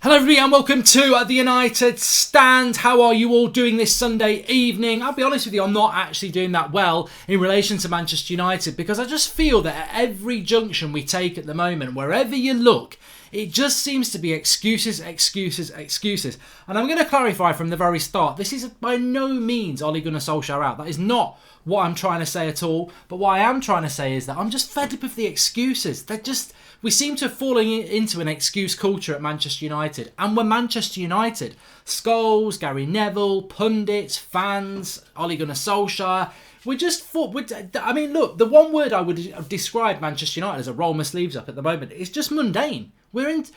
Hello everybody and welcome to the United Stand. How are you all doing this Sunday evening? I'll be honest with you, I'm not actually doing that well in relation to Manchester United because I just feel that at every junction we take at the moment, wherever you look, it just seems to be excuses. And I'm going to clarify from the very start, this is by no means Ole Gunnar Solskjaer out. That is not what I'm trying to say at all. But what I am trying to say is that I'm just fed up of the excuses. We seem to have fallen into an excuse culture at Manchester United. And we're Manchester United. Scholes, Gary Neville, pundits, fans, Ole Gunnar Solskjaer. Look, the one word I would describe Manchester United as, a roll my sleeves up at the moment, is just mundane. It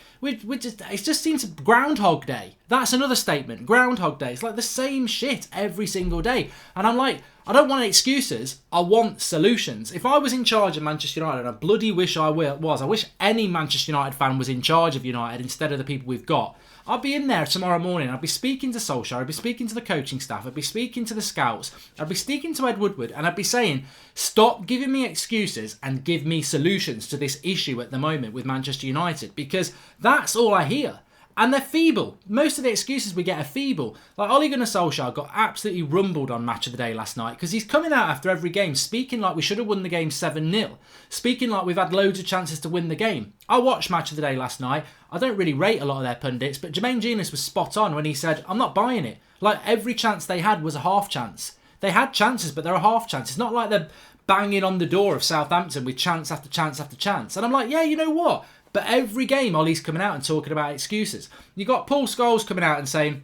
just seems Groundhog Day. That's another statement. Groundhog Day. It's like the same shit every single day. And I'm like, I don't want excuses. I want solutions. If I was in charge of Manchester United, and I bloody wish I was, I wish any Manchester United fan was in charge of United instead of the people we've got. I'd be in there tomorrow morning. I'd be speaking to Solskjaer. I'd be speaking to the coaching staff. I'd be speaking to the scouts. I'd be speaking to Ed Woodward. And I'd be saying, stop giving me excuses and give me solutions to this issue at the moment with Manchester United. Because that's all I hear. And they're feeble. Most of the excuses we get are feeble. Like Ole Gunnar Solskjaer got absolutely rumbled on Match of the Day last night because he's coming out after every game speaking like we should have won the game 7-0. Speaking like we've had loads of chances to win the game. I watched Match of the Day last night. I don't really rate a lot of their pundits, but Jermaine Genius was spot on when he said, I'm not buying it. Like every chance they had was a half chance. They had chances, but they're a half chance. It's not like they're banging on the door of Southampton with chance after chance after chance. And I'm like, yeah, you know what? But every game, Ollie's coming out and talking about excuses. You got Paul Scholes coming out and saying,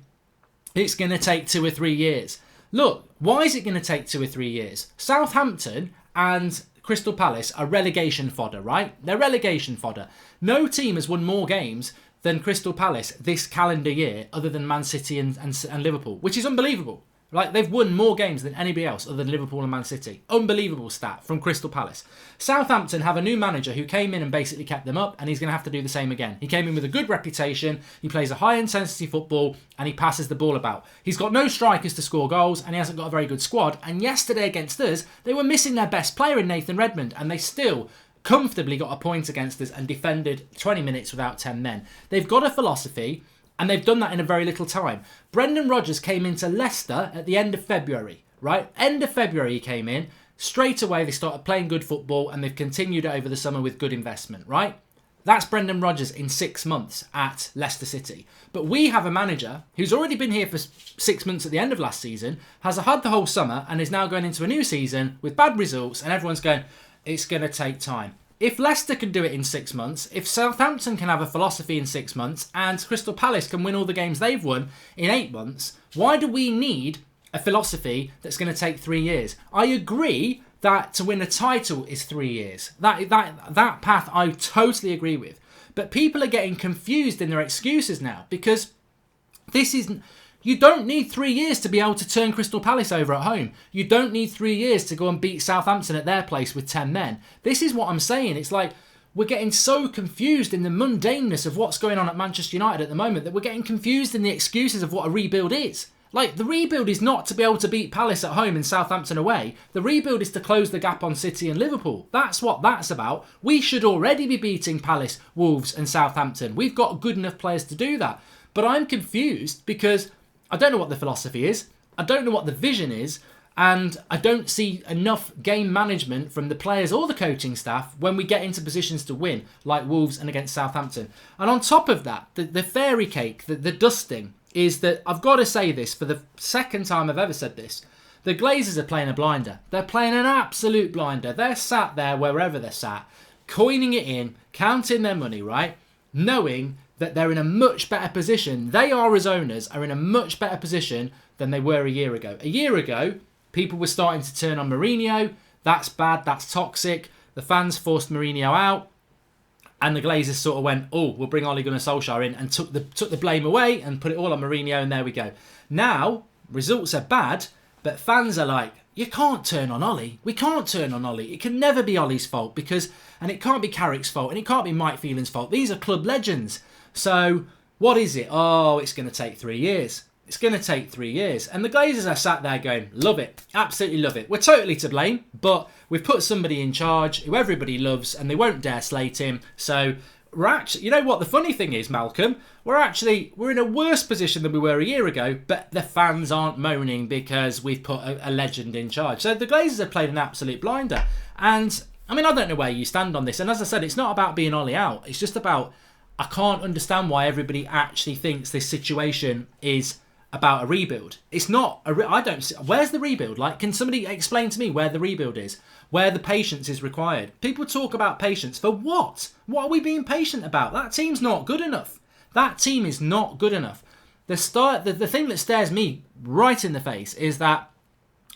it's going to take 2 or 3 years. Look, why is it going to take 2 or 3 years? Southampton and Crystal Palace are relegation fodder, right? They're relegation fodder. No team has won more games than Crystal Palace this calendar year other than Man City and Liverpool, which is unbelievable. Like, they've won more games than anybody else other than Liverpool and Man City. Unbelievable stat from Crystal Palace. Southampton have a new manager who came in and basically kept them up, and he's going to have to do the same again. He came in with a good reputation, he plays a high-intensity football, and he passes the ball about. He's got no strikers to score goals, and he hasn't got a very good squad. And yesterday against us, they were missing their best player in Nathan Redmond, and they still comfortably got a point against us and defended 20 minutes without 10 men. They've got a philosophy, and they've done that in a very little time. Brendan Rodgers came into Leicester at the end of February, right? End of February he came in. Straight away they started playing good football and they've continued it over the summer with good investment, right? That's Brendan Rodgers in 6 months at Leicester City. But we have a manager who's already been here for 6 months at the end of last season, has had the whole summer and is now going into a new season with bad results, and everyone's going, it's going to take time. If Leicester can do it in 6 months, if Southampton can have a philosophy in 6 months, and Crystal Palace can win all the games they've won in 8 months, why do we need a philosophy that's going to take 3 years? I agree that to win a title is 3 years. That path I totally agree with. But people are getting confused in their excuses now because this isn't... You don't need 3 years to be able to turn Crystal Palace over at home. You don't need 3 years to go and beat Southampton at their place with 10 men. This is what I'm saying. It's like we're getting so confused in the mundaneness of what's going on at Manchester United at the moment that we're getting confused in the excuses of what a rebuild is. Like, the rebuild is not to be able to beat Palace at home and Southampton away. The rebuild is to close the gap on City and Liverpool. That's what that's about. We should already be beating Palace, Wolves and Southampton. We've got good enough players to do that. But I'm confused because I don't know what the philosophy is, I don't know what the vision is, and I don't see enough game management from the players or the coaching staff when we get into positions to win, like Wolves and against Southampton. And on top of that, the fairy cake, the dusting, is that, I've got to say this for the second time I've ever said this, the Glazers are playing a blinder. They're playing an absolute blinder. They're sat there, wherever they're sat, coining it in, counting their money, right? Knowing that they're in a much better position. They are, as owners, are in a much better position than they were a year ago. A year ago, people were starting to turn on Mourinho. That's bad, that's toxic. The fans forced Mourinho out. And the Glazers sort of went, oh, we'll bring Ole Gunnar Solskjaer in, and took the blame away and put it all on Mourinho, and there we go. Now, results are bad, but fans are like, you can't turn on Ole. We can't turn on Ole. It can never be Ole's fault and it can't be Carrick's fault, and it can't be Mike Phelan's fault. These are club legends. So, what is it? Oh, it's going to take 3 years. It's going to take 3 years. And the Glazers are sat there going, love it. Absolutely love it. We're totally to blame, but we've put somebody in charge who everybody loves and they won't dare slate him. So, we're actually, you know what the funny thing is, Malcolm? We're in a worse position than we were a year ago, but the fans aren't moaning because we've put a legend in charge. So the Glazers have played an absolute blinder. And, I mean, I don't know where you stand on this. And as I said, it's not about being Ollie out. It's just about, I can't understand why everybody actually thinks this situation is about a rebuild. It's not. I don't see. Where's the rebuild? Like, can somebody explain to me where the rebuild is? Where the patience is required? People talk about patience for what? What are we being patient about? That team's not good enough. That team is not good enough. The thing that stares me right in the face is that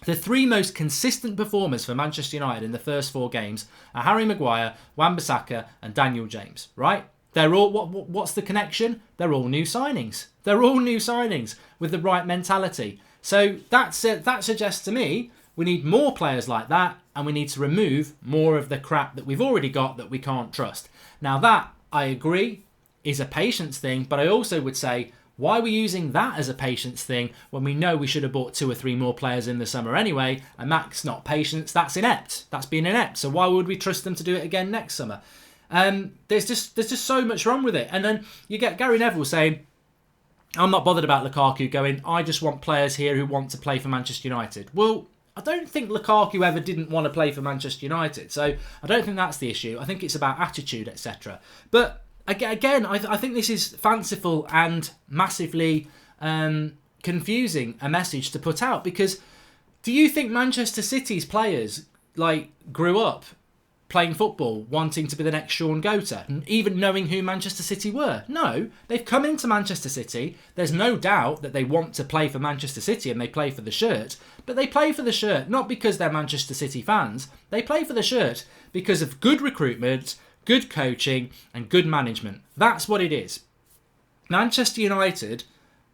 the three most consistent performers for Manchester United in the first 4 games are Harry Maguire, Wan-Bissaka and Daniel James, right? They're all, what's the connection? They're all new signings. They're all new signings with the right mentality. So that suggests to me we need more players like that, and we need to remove more of the crap that we've already got that we can't trust. Now that, I agree, is a patience thing, but I also would say, why are we using that as a patience thing when we know we should have bought 2 or 3 more players in the summer anyway, and that's not patience, that's inept. That's being inept. So why would we trust them to do it again next summer? There's just so much wrong with it. And then you get Gary Neville saying, I'm not bothered about Lukaku, going, I just want players here who want to play for Manchester United. Well, I don't think Lukaku ever didn't want to play for Manchester United, so I don't think that's the issue. I think it's about attitude, etc. But again, I think this is fanciful and massively confusing a message to put out, because do you think Manchester City's players grew up playing football, wanting to be the next Sean Gota, and even knowing who Manchester City were? No, they've come into Manchester City. There's no doubt that they want to play for Manchester City and they play for the shirt, but they play for the shirt not because they're Manchester City fans. They play for the shirt because of good recruitment, good coaching and good management. That's what it is. Manchester United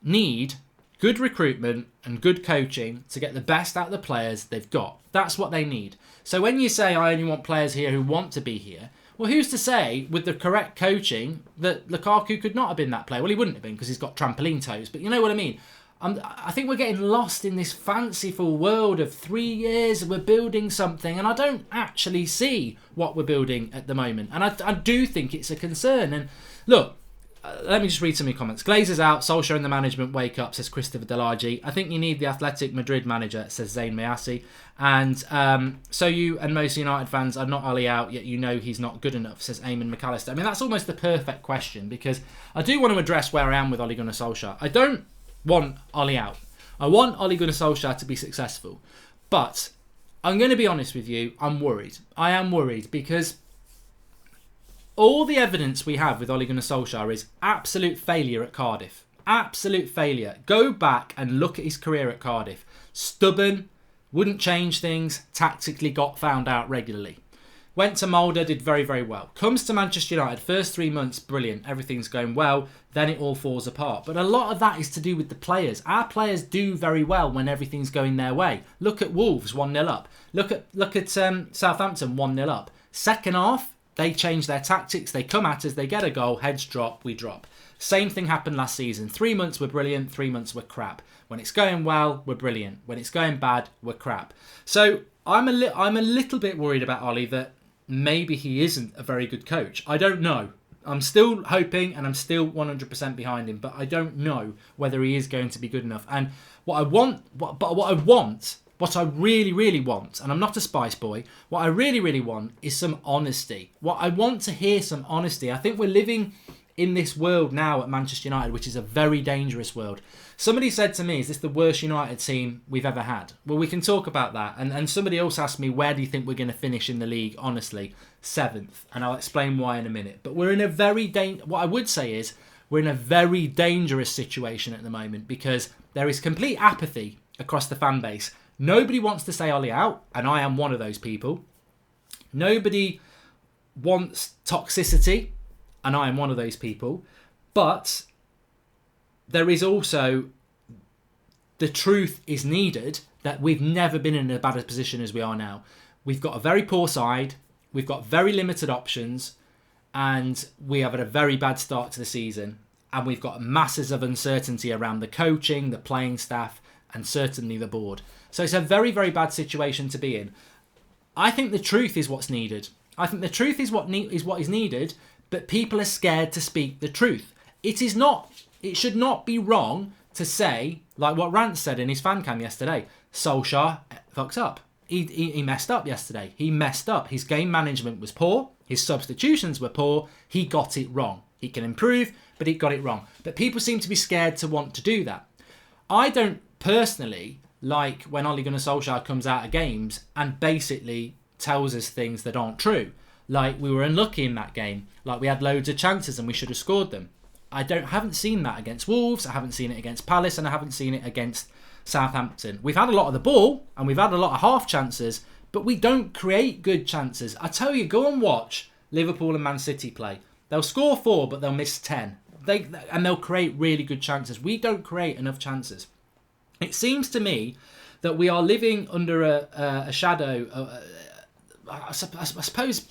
need good recruitment and good coaching to get the best out of the players they've got. That's what they need. So when you say, I only want players here who want to be here, well, who's to say with the correct coaching that Lukaku could not have been that player? Well, he wouldn't have been because he's got trampoline toes, but you know what I mean. I think we're getting lost in this fanciful world of 3 years, we're building something, and I don't actually see what we're building at the moment. And I do think it's a concern. And look, let me just read some of your comments. Glazers out, Solskjaer and the management wake up, says Christopher Delagi. I think you need the Athletic Madrid manager, says Zayn Mayassi. And so you and most United fans are not Ollie out, yet you know he's not good enough, says Eamon McAllister. I mean, that's almost the perfect question, because I do want to address where I am with Ole Gunnar Solskjaer. I don't want Ollie out. I want Ole Gunnar Solskjaer to be successful. But I'm going to be honest with you, I'm worried. I am worried because all the evidence we have with Ole Gunnar Solskjaer is absolute failure at Cardiff. Absolute failure. Go back and look at his career at Cardiff. Stubborn, wouldn't change things, tactically got found out regularly. Went to Mulder, did very, very well. Comes to Manchester United, first 3 months, brilliant. Everything's going well. Then it all falls apart. But a lot of that is to do with the players. Our players do very well when everything's going their way. Look at Wolves, 1-0 up. Look at Southampton, 1-0 up. Second half, they change their tactics. They come at us, they get a goal, heads drop, we drop. Same thing happened last season. 3 months were brilliant, 3 months were crap. When it's going well, we're brilliant. When it's going bad, we're crap. So I'm a little bit worried about Ollie that maybe he isn't a very good coach. I don't know. I'm still hoping and I'm still 100% behind him, but I don't know whether he is going to be good enough. And what I really, really want, and I'm not a spice boy, what I really, really want is some honesty. What I want to hear some honesty. I think we're living in this world now at Manchester United, which is a very dangerous world. Somebody said to me, is this the worst United team we've ever had? Well, we can talk about that. And somebody else asked me, where do you think we're going to finish in the league? Honestly, 7th. And I'll explain why in a minute. But we're in a what I would say is, we're in a very dangerous situation at the moment, because there is complete apathy across the fan base. Nobody wants to say Ollie out, and I am one of those people. Nobody wants toxicity, and I am one of those people. But there is also, the truth is needed that we've never been in a better position as we are now. We've got a very poor side, we've got very limited options, and we have had a very bad start to the season. And we've got masses of uncertainty around the coaching, the playing staff, and certainly the board. So it's a very, very bad situation to be in. I think the truth is what's needed. I think the truth is what is needed, but people are scared to speak the truth. It should not be wrong to say, like what Rance said in his fan cam yesterday, Solskjaer fucks up. He messed up yesterday. He messed up. His game management was poor. His substitutions were poor. He got it wrong. He can improve, but he got it wrong. But people seem to be scared to want to do that. I don't personally like when Ole Gunnar Solskjaer comes out of games and basically tells us things that aren't true. Like we were unlucky in that game. Like we had loads of chances and we should have scored them. I haven't seen that against Wolves. I haven't seen it against Palace, and I haven't seen it against Southampton. We've had a lot of the ball and we've had a lot of half chances, but we don't create good chances. I tell you, go and watch Liverpool and Man City play. They'll score 4, but they'll miss 10. They'll create really good chances. We don't create enough chances. It seems to me that we are living under a shadow, I suppose,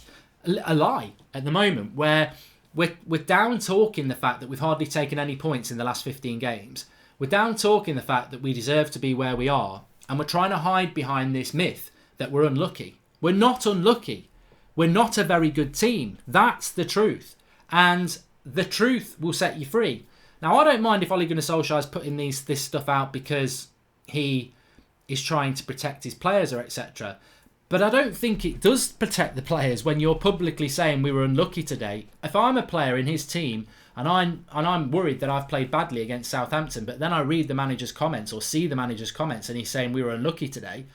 a lie at the moment, where we're down talking the fact that we've hardly taken any points in the last 15 games. We're down talking the fact that we deserve to be where we are, and we're trying to hide behind this myth that we're unlucky. We're not unlucky. We're not a very good team. That's the truth. And the truth will set you free. Now, I don't mind if Ole Gunnar Solskjaer is putting this stuff out because he is trying to protect his players or etc. But I don't think it does protect the players when you're publicly saying we were unlucky today. If I'm a player in his team and I'm worried that I've played badly against Southampton, but then I read the manager's comments or see the manager's comments and he's saying we were unlucky today,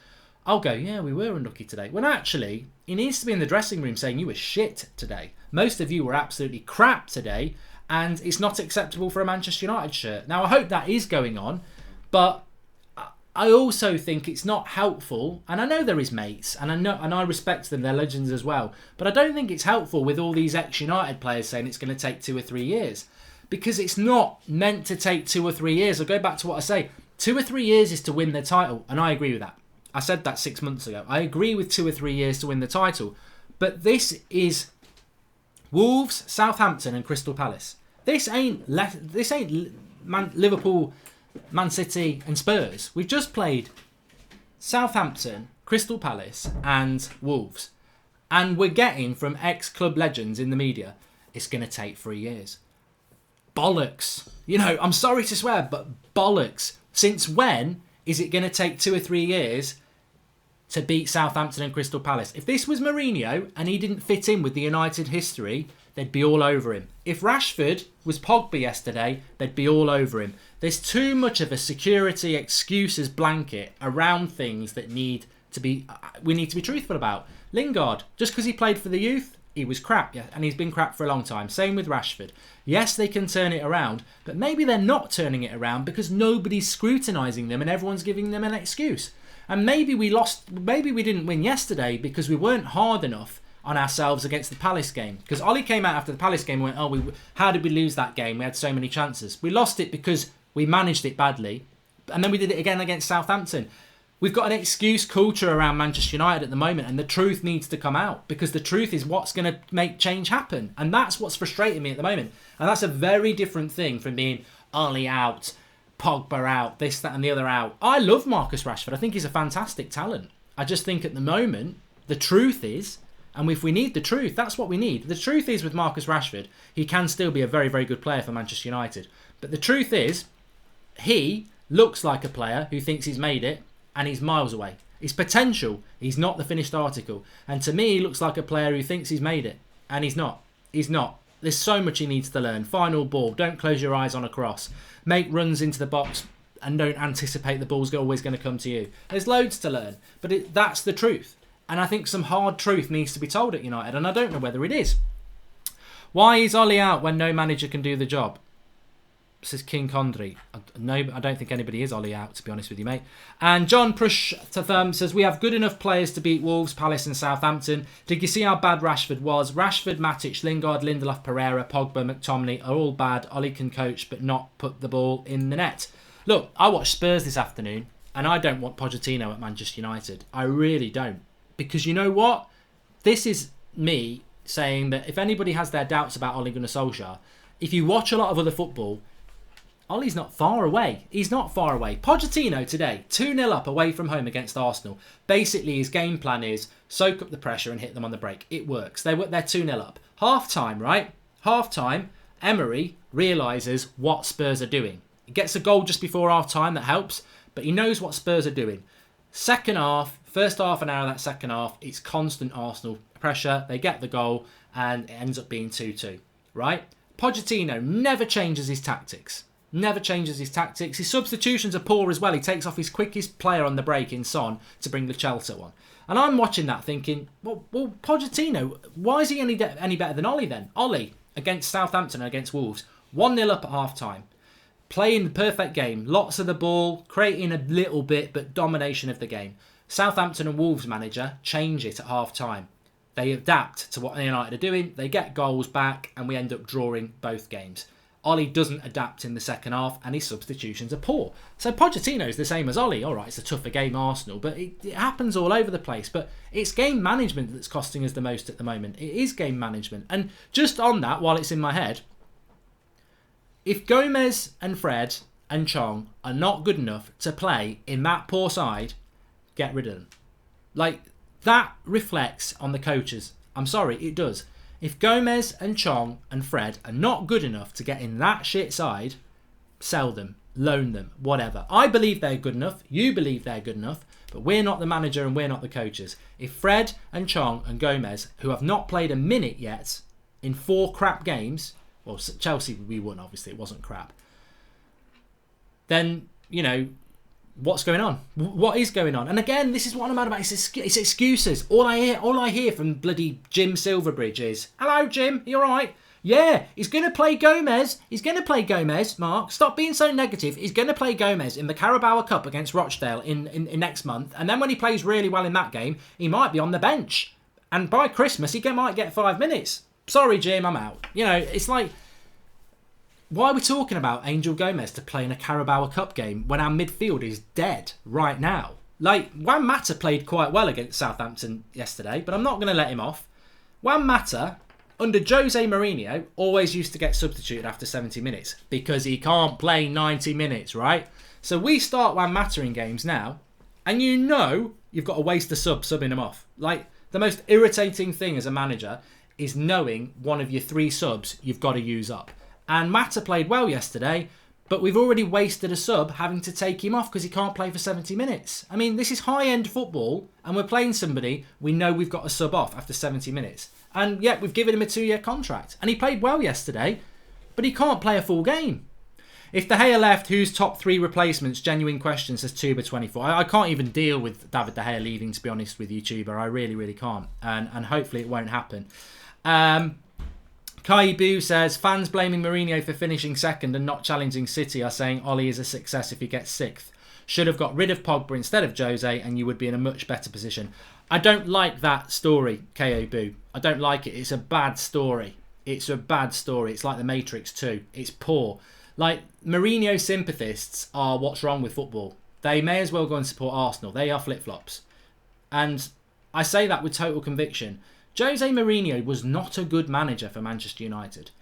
I'll go, yeah, we were unlucky today. When actually, he needs to be in the dressing room saying you were shit today. Most of you were absolutely crap today, and it's not acceptable for a Manchester United shirt. Now, I hope that is going on, but I also think it's not helpful, and I know there is mates, and I respect them, they're legends as well, but I don't think it's helpful with all these ex-United players saying it's going to take 2 or 3 years, because it's not meant to take 2 or 3 years. I'll go back to what I say. 2 or 3 years is to win the title, and I agree with that. I said that 6 months ago. I agree with 2 or 3 years to win the title, but this is Wolves, Southampton, and Crystal Palace. This ain't Liverpool, Man City, and Spurs. We've just played Southampton, Crystal Palace, and Wolves, and we're getting from ex-club legends in the media, it's going to take 3 years. Bollocks. You know, I'm sorry to swear, but bollocks. Since when is it going to take 2 or 3 years to beat Southampton and Crystal Palace? If this was Mourinho and he didn't fit in with the United history, they'd be all over him. If Rashford was Pogba yesterday, they'd be all over him. There's too much of a security excuses blanket around things that we need to be truthful about. Lingard, just because he played for the youth, he was crap, yeah, and he's been crap for a long time. Same with Rashford. Yes, they can turn it around, but maybe they're not turning it around because nobody's scrutinising them and everyone's giving them an excuse. And maybe we didn't win yesterday because we weren't hard enough on ourselves against the Palace game. Because Ollie came out after the Palace game and went, how did we lose that game? We had so many chances. We lost it because we managed it badly. And then we did it again against Southampton. We've got an excuse culture around Manchester United at the moment, and the truth needs to come out, because the truth is what's going to make change happen. And that's what's frustrating me at the moment. And that's a very different thing from being Ollie out, Pogba out, this, that and the other out. I love Marcus Rashford. I think he's a fantastic talent. I just think at the moment, the truth is, and if we need the truth, that's what we need. The truth is with Marcus Rashford, he can still be a very, very good player for Manchester United. But the truth is, he looks like a player who thinks he's made it, and he's miles away. His potential, he's not the finished article. And to me, he looks like a player who thinks he's made it, and he's not. He's not. There's so much he needs to learn. Final ball, don't close your eyes on a cross. Make runs into the box and don't anticipate the ball's always going to come to you. There's loads to learn, but that's the truth. And I think some hard truth needs to be told at United, and I don't know whether it is. Why is Ollie out when no manager can do the job? Says King Condry. No, I don't think anybody is Ollie out, to be honest with you, mate. And John Push to Thumb says, we have good enough players to beat Wolves, Palace and Southampton. Did you see how bad Rashford was? Rashford, Matic, Lingard, Lindelof, Pereira, Pogba, McTominay are all bad. Ollie can coach but not put the ball in the net. Look, I watched Spurs this afternoon, and I don't want Pochettino at Manchester United. I really don't. Because you know what? This is me saying that if anybody has their doubts about Ole Gunnar Solskjaer, if you watch a lot of other football, Ollie's not far away. He's not far away. Pochettino today, 2-0 up away from home against Arsenal. Basically, his game plan is soak up the pressure and hit them on the break. It works. They're 2-0 up. Half time, right? Half-time, Emery realises what Spurs are doing. He gets a goal just before half-time, that helps, but he knows what Spurs are doing. Second half, first half an hour of that second half, it's constant Arsenal pressure. They get the goal, and it ends up being 2-2, right? Pochettino never changes his tactics. Never changes his tactics. His substitutions are poor as well. He takes off his quickest player on the break in Son to bring Lo Celso on. And I'm watching that thinking, well, Pochettino, why is he any better than Ollie then? Ollie, against Southampton and against Wolves, 1-0 up at half-time. Playing the perfect game. Lots of the ball, creating a little bit, but domination of the game. Southampton and Wolves manager change it at half-time. They adapt to what United are doing. They get goals back, and we end up drawing both games. Ollie doesn't adapt in the second half, and his substitutions are poor. So Pochettino's the same as Ollie. All right, it's a tougher game, Arsenal, but it happens all over the place. But it's game management that's costing us the most at the moment. It is game management. And just on that, while it's in my head, if Gomez and Fred and Chong are not good enough to play in that poor side, get rid of them. Like, that reflects on the coaches. I'm sorry, it does. If Gomez and Chong and Fred are not good enough to get in that shit side, sell them, loan them, whatever. I believe they're good enough. You believe they're good enough. But we're not the manager and we're not the coaches. If Fred and Chong and Gomez, who have not played a minute yet in 4 crap games, well, Chelsea we won, obviously, it wasn't crap, then, you know, what's going on? What is going on? And again, this is what I'm mad about. It's excuses. All I hear from bloody Jim Silverbridge is, "Hello, Jim. You all right? Yeah, he's going to play Gomez. He's going to play Gomez, Mark. Stop being so negative. He's going to play Gomez in the Carabao Cup against Rochdale in next month. And then when he plays really well in that game, he might be on the bench. And by Christmas, he might get 5 minutes. Sorry, Jim, I'm out." You know, it's like, why are we talking about Angel Gomez to play in a Carabao Cup game when our midfield is dead right now? Like, Juan Mata played quite well against Southampton yesterday, but I'm not going to let him off. Juan Mata, under Jose Mourinho, always used to get substituted after 70 minutes because he can't play 90 minutes, right? So we start Juan Mata in games now, and you know you've got to waste the subbing him off. Like, the most irritating thing as a manager is knowing one of your 3 subs you've got to use up. And Mata played well yesterday, but we've already wasted a sub having to take him off because he can't play for 70 minutes. I mean, this is high-end football, and we're playing somebody we know we've got to sub off after 70 minutes. And yet we've given him a 2-year contract. And he played well yesterday, but he can't play a full game. If De Gea left, who's top 3 replacements? Genuine question, says Tuber24. I can't even deal with David De Gea leaving, to be honest with you, Tuber. I really, really can't. And hopefully it won't happen. Kai Boo says, fans blaming Mourinho for finishing second and not challenging City are saying Ollie is a success if he gets 6th. Should have got rid of Pogba instead of Jose and you would be in a much better position. I don't like that story, Ko Boo. I don't like it. It's a bad story. It's a bad story. It's like The Matrix 2. It's poor. Like, Mourinho sympathists are what's wrong with football. They may as well go and support Arsenal. They are flip-flops. And I say that with total conviction. Jose Mourinho was not a good manager for Manchester United.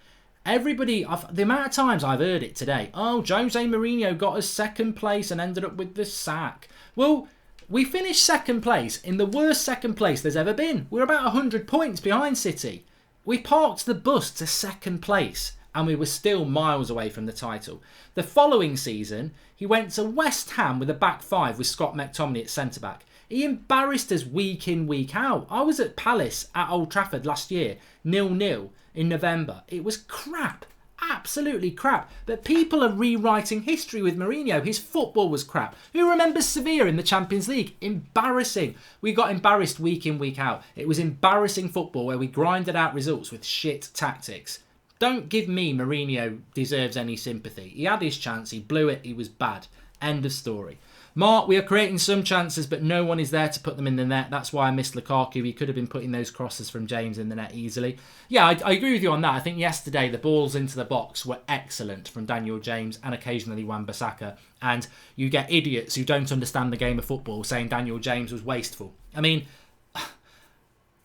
Everybody, the amount of times I've heard it today, oh, Jose Mourinho got us 2nd place and ended up with the sack. Well, we finished 2nd place in the worst 2nd place there's ever been. We're about 100 points behind City. We parked the bus to 2nd place and we were still miles away from the title. The following season, he went to West Ham with a back 5 with Scott McTominay at centre-back. He embarrassed us week in, week out. I was at Palace at Old Trafford last year, 0-0 in November. It was crap. Absolutely crap. But people are rewriting history with Mourinho. His football was crap. Who remembers Sevilla in the Champions League? Embarrassing. We got embarrassed week in, week out. It was embarrassing football where we grinded out results with shit tactics. Don't give me Mourinho deserves any sympathy. He had his chance. He blew it. He was bad. End of story. Mark, we are creating some chances, but no one is there to put them in the net. That's why I missed Lukaku. He could have been putting those crosses from James in the net easily. Yeah, I agree with you on that. I think yesterday the balls into the box were excellent from Daniel James and occasionally Wan-Bissaka. And you get idiots who don't understand the game of football saying Daniel James was wasteful. I mean,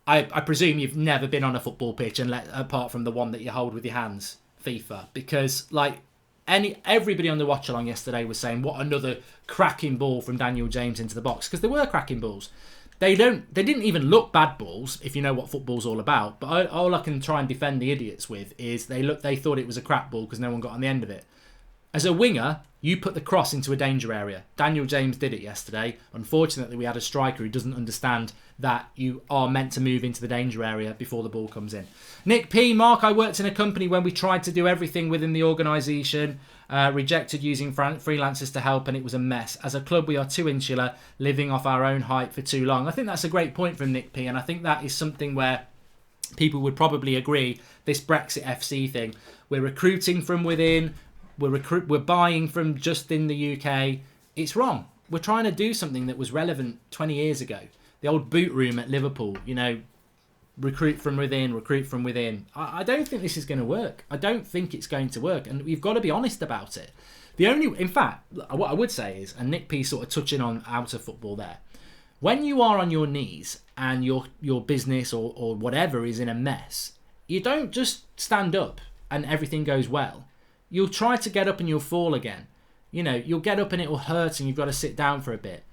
I presume you've never been on a football pitch apart from the one that you hold with your hands, FIFA, because like everybody on the watch along yesterday was saying what another cracking ball from Daniel James into the box, because there were cracking balls. They didn't even look bad balls, if you know what football's all about. But all I can try and defend the idiots with is they thought it was a crap ball because no one got on the end of it. As a winger, you put the cross into a danger area. Daniel James did it yesterday. Unfortunately, we had a striker who doesn't understand that you are meant to move into the danger area before the ball comes in. Nick P. Mark, I worked in a company when we tried to do everything within the organisation, rejected using freelancers to help, and it was a mess. As a club, we are too insular, living off our own hype for too long. I think that's a great point from Nick P, and I think that is something where people would probably agree, this Brexit FC thing. We're recruiting from within. We're buying from just in the UK. It's wrong. We're trying to do something that was relevant 20 years ago. The old boot room at Liverpool, recruit from within. I don't think this is going to work. I don't think it's going to work. And we've got to be honest about it. In fact, what I would say is, and Nick P sort of touching on out of football there, when you are on your knees and your business or whatever is in a mess, you don't just stand up and everything goes well. You'll try to get up and you'll fall again. You'll get up and it will hurt and you've got to sit down for a bit.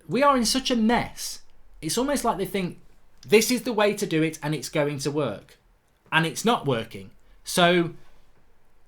We are in such a mess. It's almost like they think this is the way to do it and it's going to work. And it's not working. So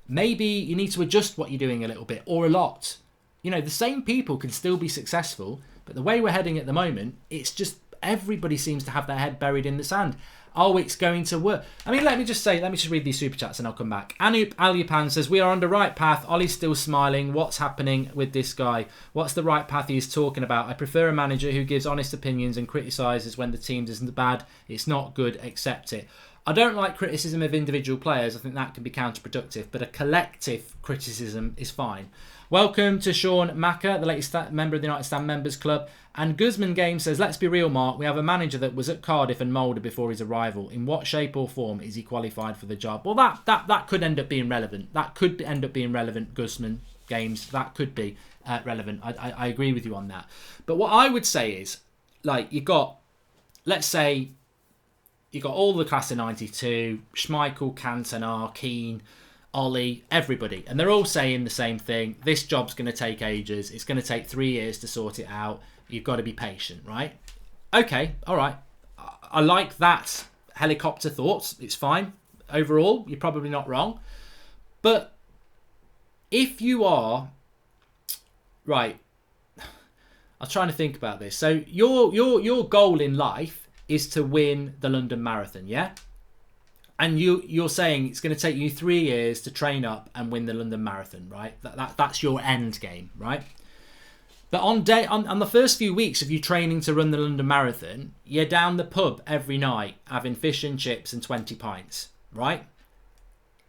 maybe you need to adjust what you're doing a little bit or a lot. The same people can still be successful, but the way we're heading at the moment, it's just everybody seems to have their head buried in the sand. Oh, it's going to work. Let me just read these super chats and I'll come back. Anup Aliupan says, we are on the right path. Ollie's still smiling. What's happening with this guy? What's the right path he's talking about? I prefer a manager who gives honest opinions and criticises when the team isn't bad. It's not good. Accept it. I don't like criticism of individual players. I think that can be counterproductive, but a collective criticism is fine. Welcome to Sean Macca, the latest member of the United Stand Members Club. And Guzman Game says, let's be real, Mark. We have a manager that was at Cardiff and moulded before his arrival. In what shape or form is he qualified for the job? Well, that could end up being relevant. That could end up being relevant, Guzman Games. That could be relevant. I agree with you on that. But what I would say is, let's say, you got all the class of 92, Schmeichel, Cantona, Keane, Ollie, everybody. And they're all saying the same thing. This job's going to take ages. It's going to take 3 years to sort it out. You've got to be patient, right? Okay, all right. I like that helicopter thoughts. It's fine. Overall, you're probably not wrong. But if you are... Right. I'm trying to think about this. So your goal in life is to win the London Marathon, yeah? And you're saying it's going to take you 3 years to train up and win the London Marathon, right? That's your end game, right? But on the first few weeks of you training to run the London Marathon, you're down the pub every night having fish and chips and 20 pints, right?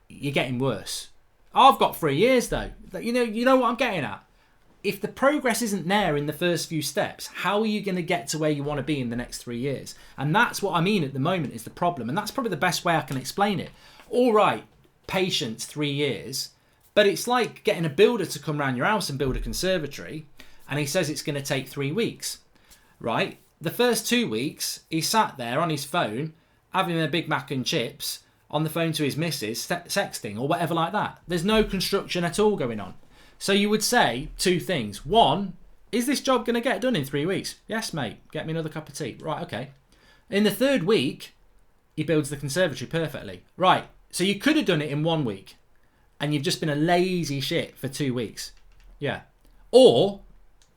You're getting worse. I've got 3 years though. You know what I'm getting at? If the progress isn't there in the first few steps, how are you going to get to where you want to be in the next 3 years? And that's what I mean at the moment is the problem. And that's probably the best way I can explain it. All right, patience, 3 years. But it's like getting a builder to come around your house and build a conservatory. And he says it's going to take 3 weeks, right? The first 2 weeks, he sat there on his phone, having a Big Mac and chips, on the phone to his missus, sexting or whatever like that. There's no construction at all going on. So you would say 2 things. 1, is this job going to get done in 3 weeks? Yes, mate. Get me another cup of tea. Right, okay. In the 3rd week, he builds the conservatory perfectly. Right, so you could have done it in 1 week, and you've just been a lazy shit for 2 weeks. Yeah. Or...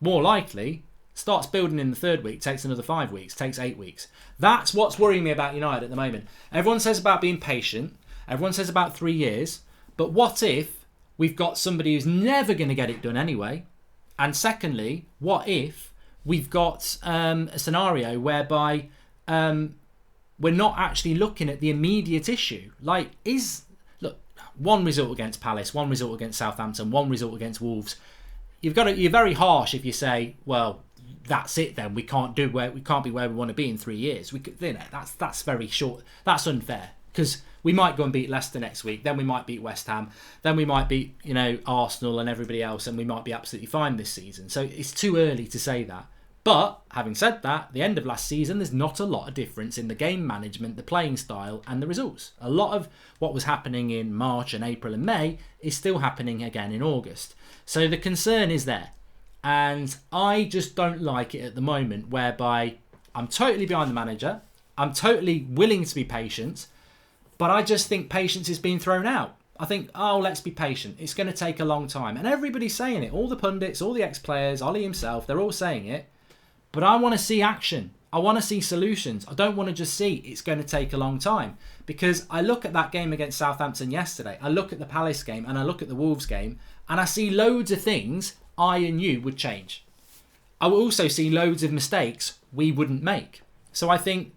more likely, starts building in the 3rd week, takes another 5 weeks, takes 8 weeks. That's what's worrying me about United at the moment. Everyone says about being patient. Everyone says about 3 years. But what if we've got somebody who's never going to get it done anyway? And secondly, what if we've got a scenario whereby we're not actually looking at the immediate issue? Look, 1 result against Palace, 1 result against Southampton, 1 result against Wolves. You're very harsh if you say, well, that's it then. We can't be where we want to be in 3 years. That's very short. That's unfair because we might go and beat Leicester next week. Then we might beat West Ham. Then we might beat Arsenal and everybody else, and we might be absolutely fine this season. So it's too early to say that. But having said that, the end of last season, there's not a lot of difference in the game management, the playing style, and the results. A lot of what was happening in March and April and May is still happening again in August. So the concern is there. And I just don't like it at the moment, whereby I'm totally behind the manager. I'm totally willing to be patient. But I just think patience is being thrown out. I think, oh, let's be patient. It's going to take a long time. And everybody's saying it. All the pundits, all the ex-players, Ollie himself, they're all saying it. But I want to see action. I want to see solutions. I don't want to just see it's going to take a long time. Because I look at that game against Southampton yesterday. I look at the Palace game and I look at the Wolves game. And I see loads of things I and you would change. I will also see loads of mistakes we wouldn't make. So I think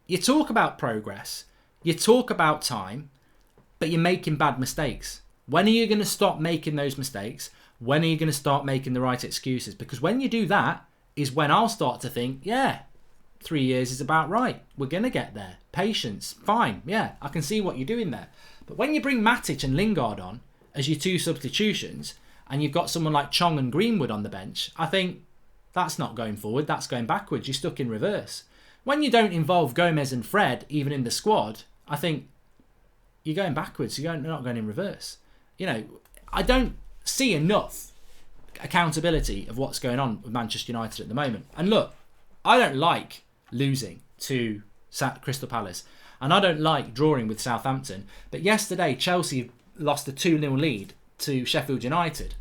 you talk about progress. You talk about time. But you're making bad mistakes. When are you going to stop making those mistakes? When are you going to start making the right excuses? Because when you do that is when I'll start to think, yeah, 3 years is about right. We're going to get there. Patience. Fine. Yeah, I can see what you're doing there. But when you bring Matic and Lingard on as your two substitutions and you've got someone like Chong and Greenwood on the bench, I think that's not going forward. That's going backwards. You're stuck in reverse. When you don't involve Gomez and Fred even in the squad, I think you're going backwards. You're not going in reverse. You know, I don't see enough accountability of what's going on with Manchester United at the moment. And look, I don't like losing to Crystal Palace. And I don't like drawing with Southampton. But yesterday, Chelsea lost a 2-0 lead to Sheffield United.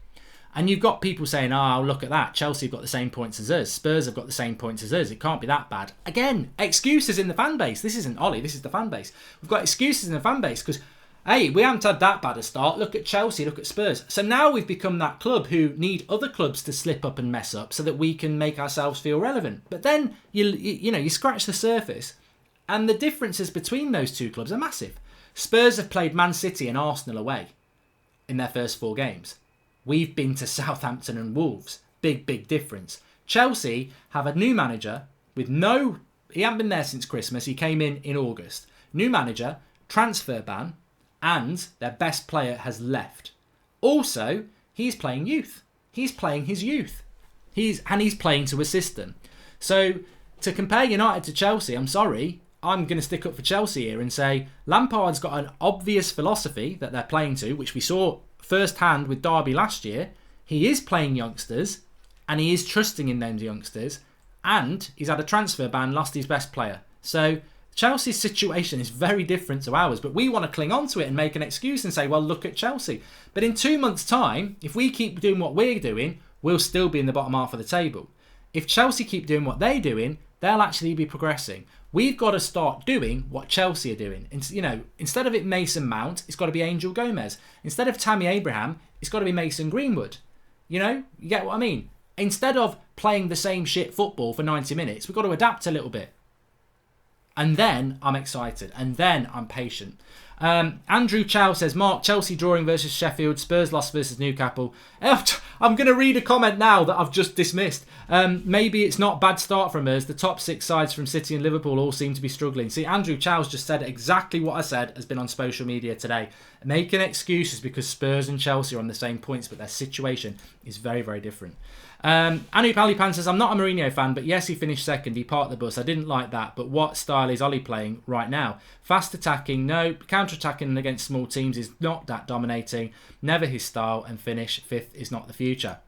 And you've got people saying, oh, look at that. Chelsea have got the same points as us. Spurs have got the same points as us. It can't be that bad. Again, excuses in the fan base. This isn't Ollie. This is the fan base. We've got excuses in the fan base because, hey, we haven't had that bad a start. Look at Chelsea. Look at Spurs. So now we've become that club who need other clubs to slip up and mess up so that we can make ourselves feel relevant. But then, you scratch the surface and the differences between those two clubs are massive. Spurs have played Man City and Arsenal away in their first 4 games. We've been to Southampton and Wolves. Big, big difference. Chelsea have a new manager with he hasn't been there since Christmas. He came in August. New manager, transfer ban, and their best player has left. Also, he's playing youth. He's playing his youth. He's playing to a system. So to compare United to Chelsea, I'm sorry, I'm going to stick up for Chelsea here and say Lampard's got an obvious philosophy that they're playing to, which we saw first hand with Derby last year. He is playing youngsters and he is trusting in those youngsters, and he's had a transfer ban, lost his best player. So Chelsea's situation is very different to ours, but we want to cling on to it and make an excuse and say, well, look at Chelsea. But in 2 months' time, if we keep doing what we're doing, we'll still be in the bottom half of the table. If Chelsea keep doing what they're doing, they'll actually be progressing. We've got to start doing what Chelsea are doing. Instead of it Mason Mount, it's got to be Angel Gomez. Instead of Tammy Abraham, it's got to be Mason Greenwood. You get what I mean? Instead of playing the same shit football for 90 minutes, we've got to adapt a little bit. And then I'm excited. And then I'm patient. Andrew Chow says, Mark, Chelsea drawing versus Sheffield, Spurs lost versus Newcastle. I'm going to read a comment now that I've just dismissed. Maybe it's not bad start from us. The top 6 sides from City and Liverpool all seem to be struggling. See, Andrew Chow's just said exactly what I said has been on social media today. Making excuses because Spurs and Chelsea are on the same points, but their situation is very, very different. Anu Palipan says, I'm not a Mourinho fan, but yes, he finished second. He parked the bus. I didn't like that. But what style is Ollie playing right now? Fast attacking, no. Counter-attacking against small teams is not that dominating. Never his style. And finish 5th is not the future.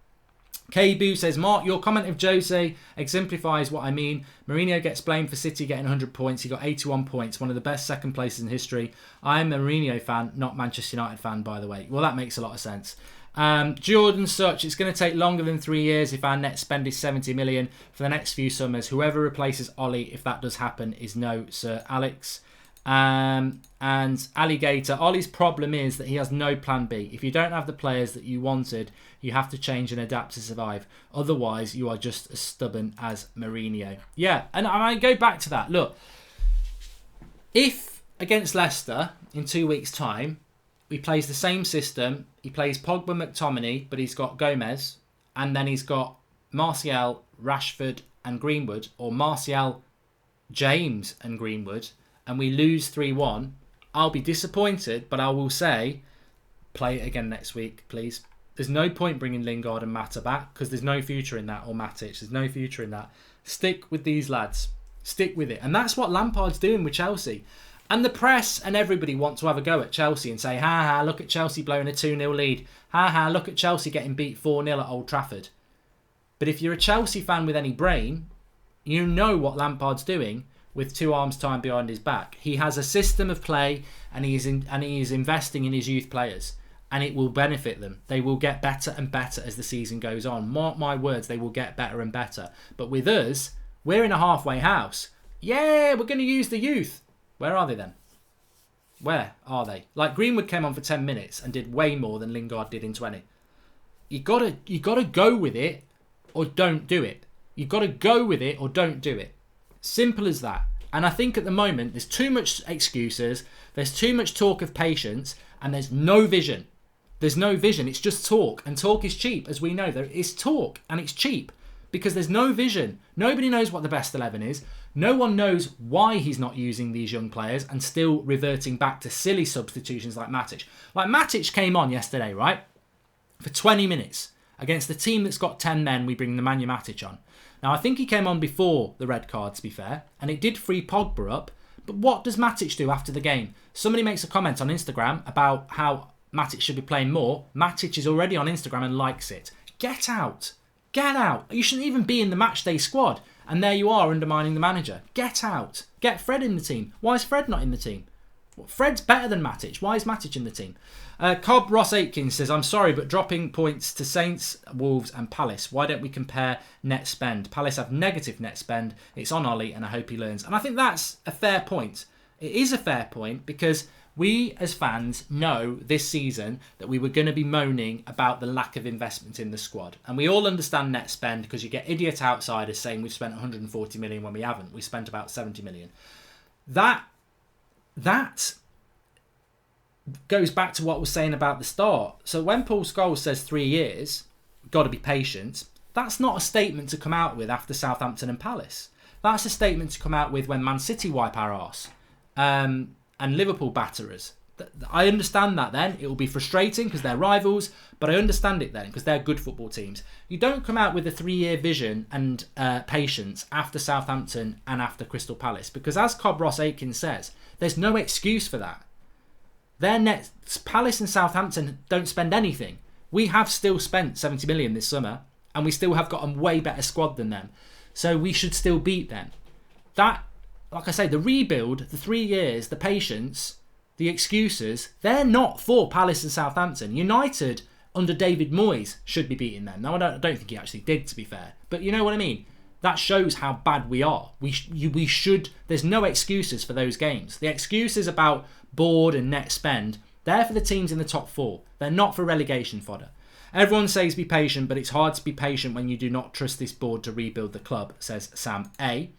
K-Boo says, Mark, your comment of Jose exemplifies what I mean. Mourinho gets blamed for City getting 100 points. He got 81 points, one of the best second places in history. I'm a Mourinho fan, not Manchester United fan, by the way. Well, that makes a lot of sense. Jordan Such, it's going to take longer than 3 years if our net spend is 70 million for the next few summers. Whoever replaces Ollie, if that does happen, is no Sir Alex. And Alligator, Ollie's problem is that he has no plan B. If you don't have the players that you wanted, you have to change and adapt to survive. Otherwise, you are just as stubborn as Mourinho. Yeah, and I go back to that. Look, if against Leicester in 2 weeks' time, he plays the same system. He plays Pogba, McTominay, but he's got Gomez. And then he's got Martial, Rashford and Greenwood. Or Martial, James and Greenwood. And we lose 3-1. I'll be disappointed, but I will say, play it again next week, please. There's no point bringing Lingard and Mata back because there's no future in that. Or Matic. There's no future in that. Stick with these lads. Stick with it. And that's what Lampard's doing with Chelsea. And the press and everybody want to have a go at Chelsea and say, ha, look at Chelsea blowing a 2-0 lead. Ha, look at Chelsea getting beat 4-0 at Old Trafford. But if you're a Chelsea fan with any brain, You know what Lampard's doing with 2 arms tied behind his back. He has a system of play, and he is investing in his youth players, and it will benefit them. They will get better and better as the season goes on. Mark my words, they will get better and better. But with us, we're in a halfway house. Yeah, we're going to use the youth. Where are they then? Where are they? Like, Greenwood came on for 10 minutes and did way more than Lingard did in 20. You gotta go with it or don't do it. You got to go with it or don't do it. Simple as that. And I think at the moment there's too much excuses, there's too much talk of patience, and there's no vision. There's no vision. It's just talk, and talk is cheap, as we know. It's talk and it's cheap because there's no vision. Nobody knows what the best 11 is. No one knows why he's not using these young players and still reverting back to silly substitutions like Matic. Like, Matic came on yesterday, right? For 20 minutes against the team that's got 10 men. We bring Nemanja Matic on. Now, I think he came on before the red card, to be fair, and it did free Pogba up. But what does Matic do after the game? Somebody makes a comment on Instagram about how Matic should be playing more. Matic is already on Instagram and likes it. Get out. Get out. You shouldn't even be in the matchday squad. And there you are, undermining the manager. Get out. Get Fred in the team. Why is Fred not in the team? Well, Fred's better than Matic. Why is Matic in the team? Cobb Ross Aitken says, I'm sorry, but dropping points to Saints, Wolves and Palace. Why don't we compare net spend? Palace have negative net spend. It's on Ollie, and I hope he learns. And I think that's a fair point. It is a fair point because we as fans know this season that we were going to be moaning about the lack of investment in the squad. And we all understand net spend because you get idiot outsiders saying we've spent 140 million when we haven't. We spent about 70 million. That goes back to what I was saying about the start. So when Paul Scholes says 3 years, got to be patient, that's not a statement to come out with after Southampton and Palace. That's a statement to come out with when Man City wipe our arse and Liverpool batter us. I understand that then. It will be frustrating because they're rivals, but I understand it then because they're good football teams. You don't come out with a 3-year vision and patience after Southampton and after Crystal Palace because, as Cobb Ross Aitken says, there's no excuse for that. Their net, Palace and Southampton don't spend anything. We have still spent 70 million this summer, and we still have got a way better squad than them. So we should still beat them. That, like I say, the rebuild, the 3 years, the patience, the excuses, they're not for Palace and Southampton. United, under David Moyes, should be beating them. Now, I don't think he actually did, to be fair. But you know what I mean? That shows how bad we are. We should. There's no excuses for those games. The excuses about board and net spend, they're for the teams in the top 4. They're not for relegation fodder. Everyone says be patient, but it's hard to be patient when you do not trust this board to rebuild the club, says Sam A.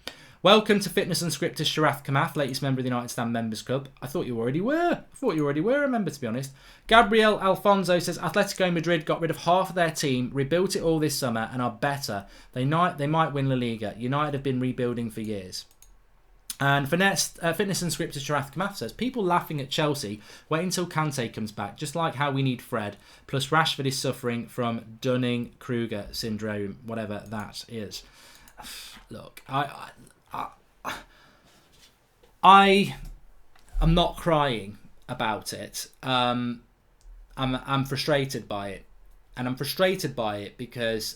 Welcome to Fitness Unscripted, Sharath Kamath, latest member of the United Stand Members Club. I thought you already were. A member, to be honest. Gabriel Alfonso says Atletico Madrid got rid of half of their team, rebuilt it all this summer, and are better. They might win La Liga. United have been rebuilding for years. And Fitness Unscripted, Sharath Kamath says people laughing at Chelsea. Wait until Kante comes back, just like how we need Fred. Plus Rashford is suffering from Dunning-Kruger syndrome, whatever that is. Look, I am not crying about it. I'm frustrated by it, and I'm frustrated by it because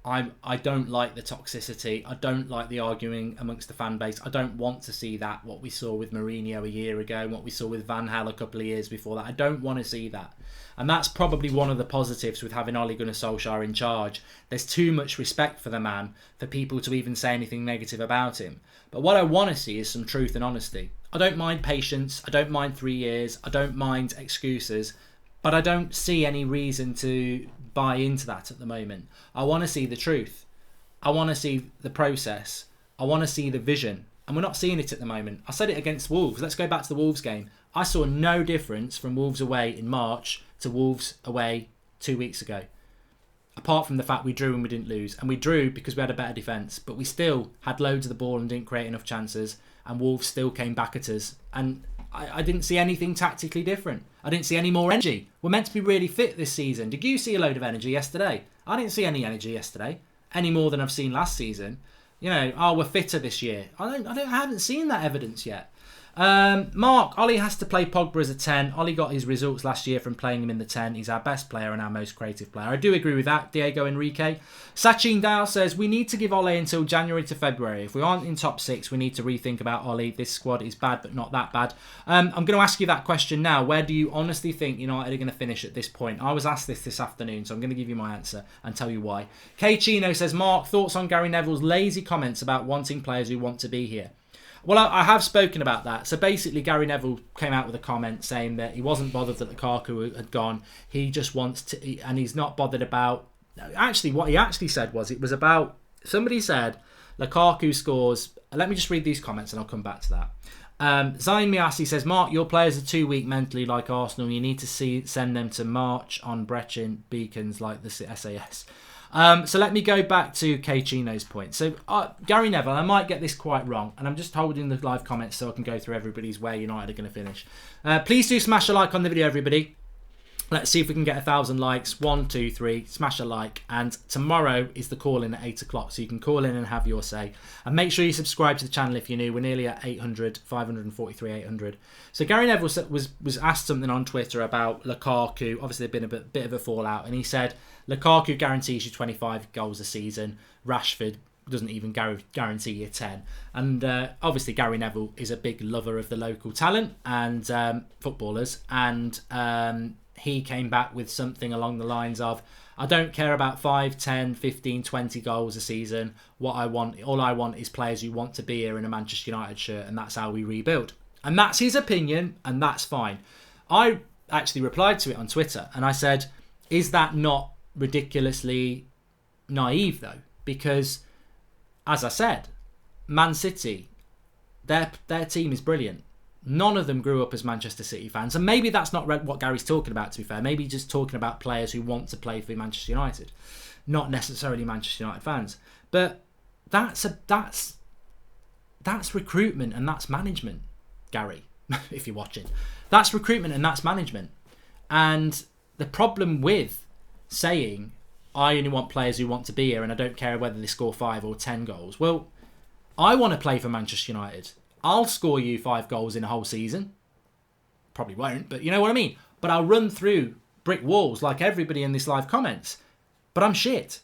I don't like the toxicity. I don't like the arguing amongst the fan base. I don't want to see that, what we saw with Mourinho a year ago and what we saw with Van Gaal a couple of years before that. I don't want to see that. And that's probably one of the positives with having Ole Gunnar Solskjaer in charge. There's too much respect for the man for people to even say anything negative about him. But what I want to see is some truth and honesty. I don't mind patience. I don't mind 3 years. I don't mind excuses. But I don't see any reason to buy into that at the moment. I want to see the truth. I want to see the process. I want to see the vision. And we're not seeing it at the moment. I said it against Wolves. Let's go back to the Wolves game. I saw no difference from Wolves away in March to Wolves away 2 weeks ago. Apart from the fact we drew and we didn't lose. And we drew because we had a better defence. But we still had loads of the ball and didn't create enough chances. And Wolves still came back at us. And I didn't see anything tactically different. I didn't see any more energy. We're meant to be really fit this season. Did you see a load of energy yesterday? I didn't see any energy yesterday. Any more than I've seen last season. You know, we're fitter this year. I haven't seen that evidence yet. Marc, Ollie has to play Pogba as a 10. Ollie got his results last year from playing him in the 10. He's our best player and our most creative player. I do agree with that, Diego Enrique. Sachin Dale says, we need to give Ollie until January to February. If we aren't in top 6, we need to rethink about Ollie. This squad is bad, but not that bad. I'm going to ask you that question now. Where do you honestly think United are going to finish at this point? I was asked this afternoon, so I'm going to give you my answer and tell you why. K Chino says, Marc, thoughts on Gary Neville's lazy comments about wanting players who want to be here? Well, I have spoken about that. So basically, Gary Neville came out with a comment saying that he wasn't bothered that Lukaku had gone. He just wants to, and he's not bothered about. Actually, what he actually said was, it was about, somebody said Lukaku scores. Let me just read these comments and I'll come back to that. Zain Miasi says, Marc, your players are too weak mentally like Arsenal. You need to send them to march on Brechin beacons like the SAS. So let me go back to K Chino's point. So Gary Neville, I might get this quite wrong, and I'm just holding the live comments so I can go through everybody's where United are going to finish. Please do smash a like on the video, everybody. Let's see if we can get 1,000 likes. 1, 2, 3. Smash a like. And tomorrow is the call-in at 8 o'clock, so you can call in and have your say. And make sure you subscribe to the channel if you're new. We're nearly at 800, 543, 800. So Gary Neville was asked something on Twitter about Lukaku. Obviously, there's been a bit of a fallout. And he said, Lukaku guarantees you 25 goals a season. Rashford doesn't even guarantee you 10. And obviously, Gary Neville is a big lover of the local talent and footballers. And he came back with something along the lines of, I don't care about 5, 10, 15, 20 goals a season. All I want is players who want to be here in a Manchester United shirt, and that's how we rebuild. And that's his opinion, and that's fine. I actually replied to it on Twitter, and I said, is that not ridiculously naive, though? Because, as I said, Man City, their team is brilliant. None of them grew up as Manchester City fans. And maybe that's not what Gary's talking about, to be fair. Maybe just talking about players who want to play for Manchester United. Not necessarily Manchester United fans. But that's recruitment and that's management, Gary, if you're watching. That's recruitment and that's management. And the problem with saying, I only want players who want to be here and I don't care whether they score 5 or 10 goals. Well, I want to play for Manchester United. I'll score you 5 goals in a whole season. Probably won't, but you know what I mean. But I'll run through brick walls like everybody in this live comments. But I'm shit.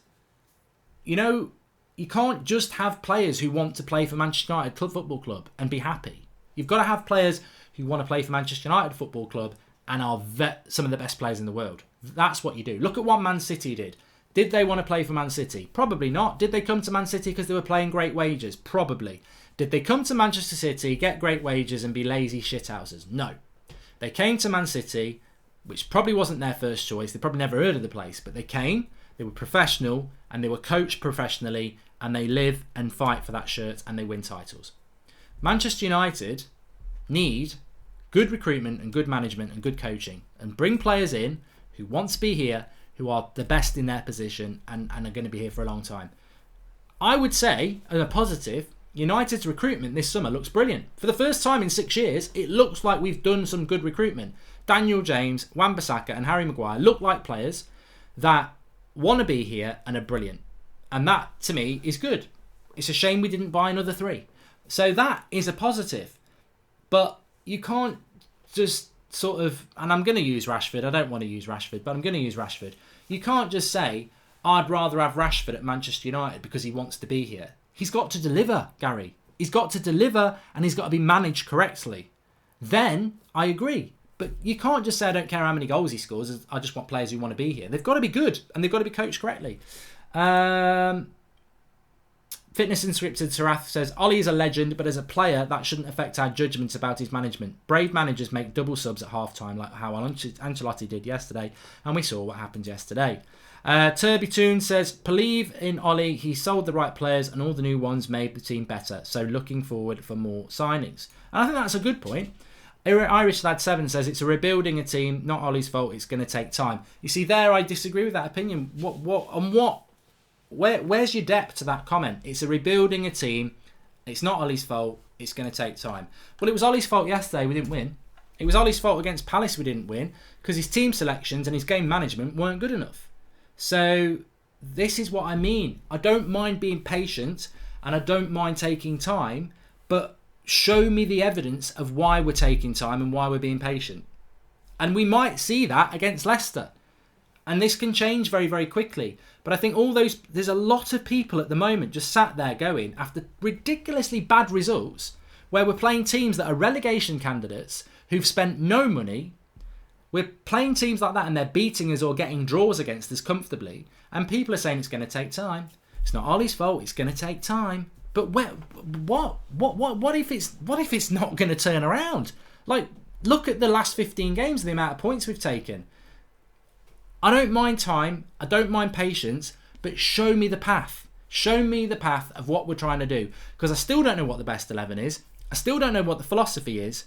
You know, you can't just have players who want to play for Manchester United Football Club and be happy. You've got to have players who want to play for Manchester United Football Club and are some of the best players in the world. That's what you do. Look at what Man City did. Did they want to play for Man City? Probably not. Did they come to Man City because they were playing great wages? Probably. Did they come to Manchester City, get great wages and be lazy shithouses? No. They came to Man City, which probably wasn't their first choice. They probably never heard of the place, but they came, they were professional, and they were coached professionally, and they live and fight for that shirt, and they win titles. Manchester United need good recruitment and good management and good coaching, and bring players in who want to be here, who are the best in their position, and are going to be here for a long time. I would say, as a positive, United's recruitment this summer looks brilliant. For the first time in 6 years, it looks like we've done some good recruitment. Daniel James, Wan-Bissaka and Harry Maguire look like players that want to be here and are brilliant. And that, to me, is good. It's a shame we didn't buy another 3. So that is a positive. But you can't just sort of, and I'm going to use Rashford. I don't want to use Rashford, but I'm going to use Rashford. You can't just say, I'd rather have Rashford at Manchester United because he wants to be here. He's got to deliver, Gary. He's got to deliver and he's got to be managed correctly. Then I agree. But you can't just say, I don't care how many goals he scores. I just want players who want to be here. They've got to be good and they've got to be coached correctly. Fitness Unscripted Sarath says, Ollie is a legend, but as a player, that shouldn't affect our judgments about his management. Brave managers make double subs at half-time, like how Ancelotti did yesterday. And we saw what happened yesterday. Turbitoon says, believe in Ollie, he sold the right players and all the new ones made the team better, so looking forward for more signings. And I think that's a good point. Irish Lad 7 says, it's a rebuilding a team, not Ollie's fault, it's going to take time. You see, there I disagree with that opinion. Where's your depth to that comment? It's a rebuilding a team, it's not Ollie's fault, it's going to take time. Well, it was Ollie's fault yesterday, we didn't win. It was Ollie's fault against Palace we didn't win, because his team selections and his game management weren't good enough. So this is what I mean. I don't mind being patient and I don't mind taking time, but show me the evidence of why we're taking time and why we're being patient. And we might see that against Leicester. And this can change very, very quickly. But I think there's a lot of people at the moment just sat there going, after ridiculously bad results, where we're playing teams that are relegation candidates who've spent no money. We're playing teams like that and they're beating us or getting draws against us comfortably. And people are saying it's going to take time. It's not Ollie's fault. It's going to take time. But what if it's not going to turn around? Like, look at the last 15 games and the amount of points we've taken. I don't mind time. I don't mind patience. But show me the path. Show me the path of what we're trying to do. Because I still don't know what the best 11 is. I still don't know what the philosophy is.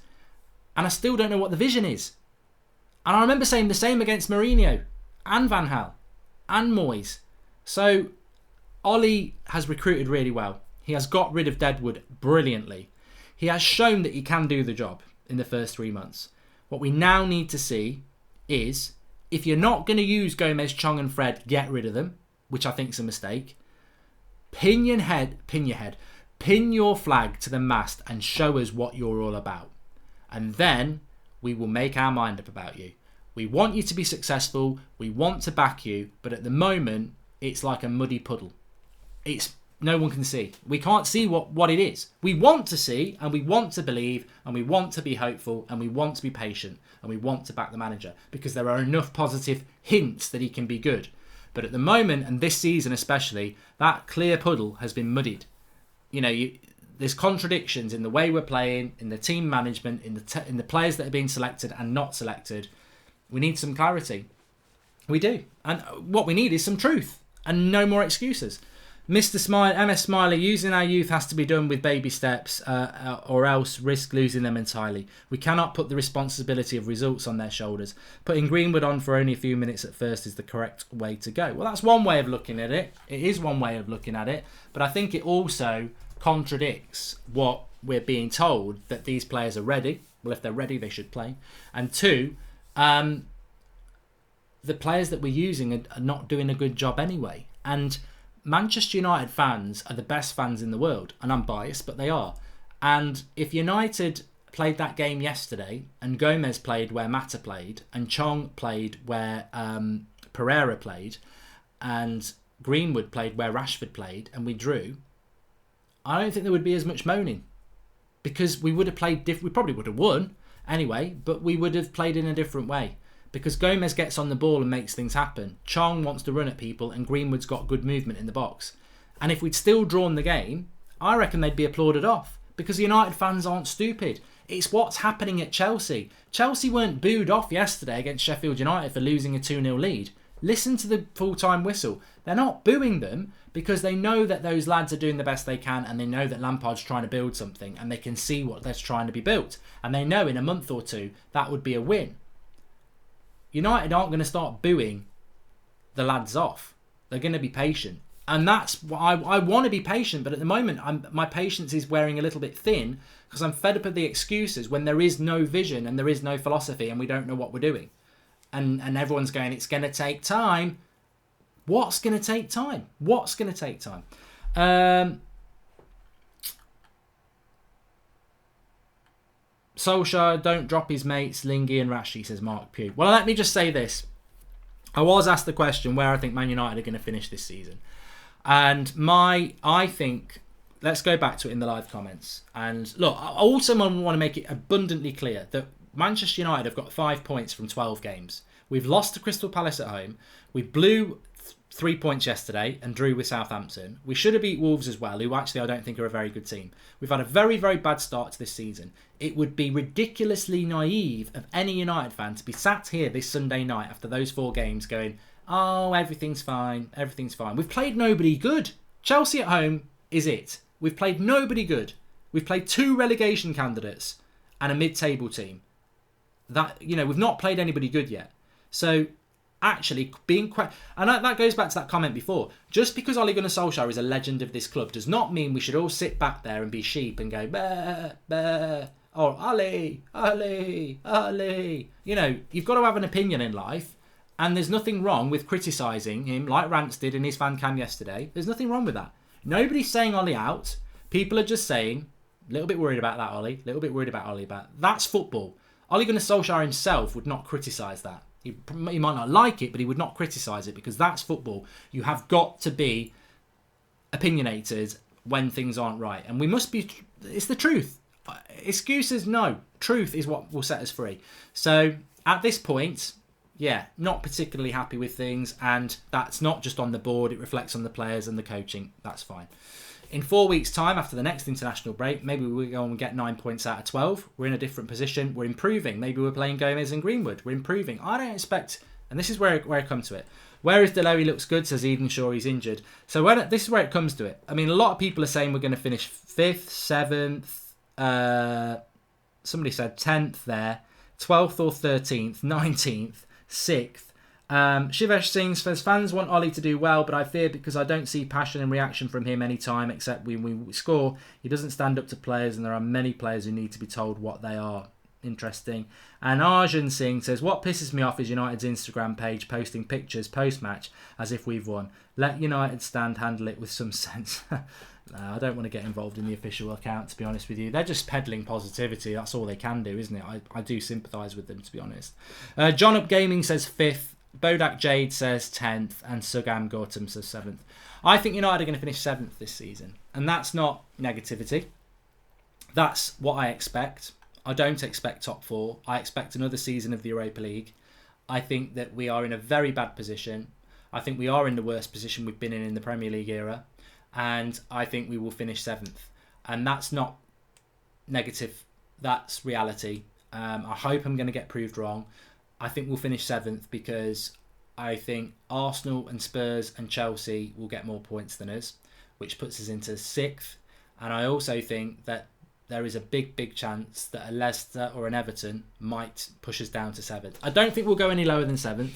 And I still don't know what the vision is. And I remember saying the same against Mourinho and Van Gaal and Moyes. So Ollie has recruited really well. He has got rid of Deadwood brilliantly. He has shown that he can do the job in the first 3 months. What we now need to see is, if you're not going to use Gomez, Chong and Fred, get rid of them, which I think is a mistake. Pin your flag to the mast and show us what you're all about. And then we will make our mind up about you. We want you to be successful. We want to back you. But at the moment, it's like a muddy puddle. No one can see. We can't see what it is. We want to see, and we want to believe, and we want to be hopeful, and we want to be patient, and we want to back the manager, because there are enough positive hints that he can be good. But at the moment, and this season especially, that clear puddle has been muddied. There's contradictions in the way we're playing, in the team management, in the players that are being selected and not selected. We need some clarity. We do. And what we need is some truth and no more excuses. Mr. Smiley, MS Smiley, using our youth has to be done with baby steps or else risk losing them entirely. We cannot put the responsibility of results on their shoulders. Putting Greenwood on for only a few minutes at first is the correct way to go. Well, that's one way of looking at it. It is one way of looking at it. But I think it also contradicts what we're being told, that these players are ready. Well, if they're ready, they should play. And two, the players that we're using are not doing a good job anyway. And Manchester United fans are the best fans in the world, and I'm biased, but they are. And if United played that game yesterday, and Gomez played where Mata played, and Chong played where Pereira played, and Greenwood played where Rashford played, and we drew, I don't think there would be as much moaning, because we would have played we probably would have won anyway, but we would have played in a different way. Because Gomez gets on the ball and makes things happen. Chong wants to run at people, and Greenwood's got good movement in the box. And if we'd still drawn the game, I reckon they'd be applauded off. Because United fans aren't stupid. It's what's happening at Chelsea. Chelsea weren't booed off yesterday against Sheffield United for losing a 2-0 lead. Listen to the full-time whistle. They're not booing them because they know that those lads are doing the best they can, and they know that Lampard's trying to build something, and they can see what that's trying to be built. And they know in a month or two that would be a win. United aren't going to start booing the lads off. They're going to be patient. And that's why I want to be patient. But at the moment, my patience is wearing a little bit thin, because I'm fed up of the excuses when there is no vision and there is no philosophy and we don't know what we're doing. And everyone's going, it's going to take time. What's going to take time? What's going to take time? Solskjaer, don't drop his mates, Lingy and Rashi, says Mark Pugh. Well, let me just say this. I was asked the question where I think Man United are going to finish this season. And I think, let's go back to it in the live comments. And look, I also want to make it abundantly clear that Manchester United have got 5 points from 12 games. We've lost to Crystal Palace at home. We blew 3 points yesterday and drew with Southampton. We should have beat Wolves as well, who actually I don't think are a very good team. We've had a very, very bad start to this season. It would be ridiculously naive of any United fan to be sat here this Sunday night after those 4 games going, oh, everything's fine, everything's fine. We've played nobody good. Chelsea at home is it. We've played nobody good. We've played 2 relegation candidates and a mid-table team. We've not played anybody good yet. So actually being quite, and that goes back to that comment before. Just because Ole Gunnar Solskjaer is a legend of this club does not mean we should all sit back there and be sheep and go bah, bah, or Ole. You've got to have an opinion in life, and there's nothing wrong with criticising him like Rance did in his fan cam yesterday. There's nothing wrong with that. Nobody's saying Ole out. People are just saying A little bit worried about that, Ollie. A little bit worried about Ollie. That's football. Ole Gunnar Solskjaer himself would not criticise that. He might not like it, but he would not criticise it because that's football. You have got to be opinionated when things aren't right. And we must be... It's the truth. Excuses, no. Truth is what will set us free. So at this point, yeah, not particularly happy with things. And that's not just on the board. It reflects on the players and the coaching. That's fine. In 4 weeks' time, after the next international break, maybe we'll go and get 9 points out of 12. We're in a different position. We're improving. Maybe we're playing Gomez and Greenwood. We're improving. I don't expect... And this is where I come to it. Whereas Deloe looks good, says Eden Shaw, he's injured. So this is where it comes to it. I mean, a lot of people are saying we're going to finish 5th, 7th, somebody said 10th there, 12th or 13th, 19th, 6th. Shivesh Singh says, fans want Ollie to do well, but I fear because I don't see passion and reaction from him any time except when we score. He doesn't stand up to players, and there are many players who need to be told what they are. Interesting. And Arjun Singh says, what pisses me off is United's Instagram page posting pictures post-match as if we've won. Let United stand handle it with some sense. No, I don't want to get involved in the official account, to be honest with you. They're just peddling positivity. That's all they can do, isn't it? I do sympathise with them, to be honest. John Up Gaming says 5th. Bodak Jade says 10th. And Sugam Gautam says 7th. I think United are going to finish 7th this season. And that's not negativity. That's what I expect. I don't expect top 4. I expect another season of the Europa League. I think that we are in a very bad position. I think we are in the worst position we've been in the Premier League era. And I think we will finish 7th. And that's not negative. That's reality. I hope I'm going to get proved wrong. I think we'll finish 7th because I think Arsenal and Spurs and Chelsea will get more points than us, which puts us into 6th. And I also think that there is a big chance that a Leicester or an Everton might push us down to 7th. I don't think we'll go any lower than 7th.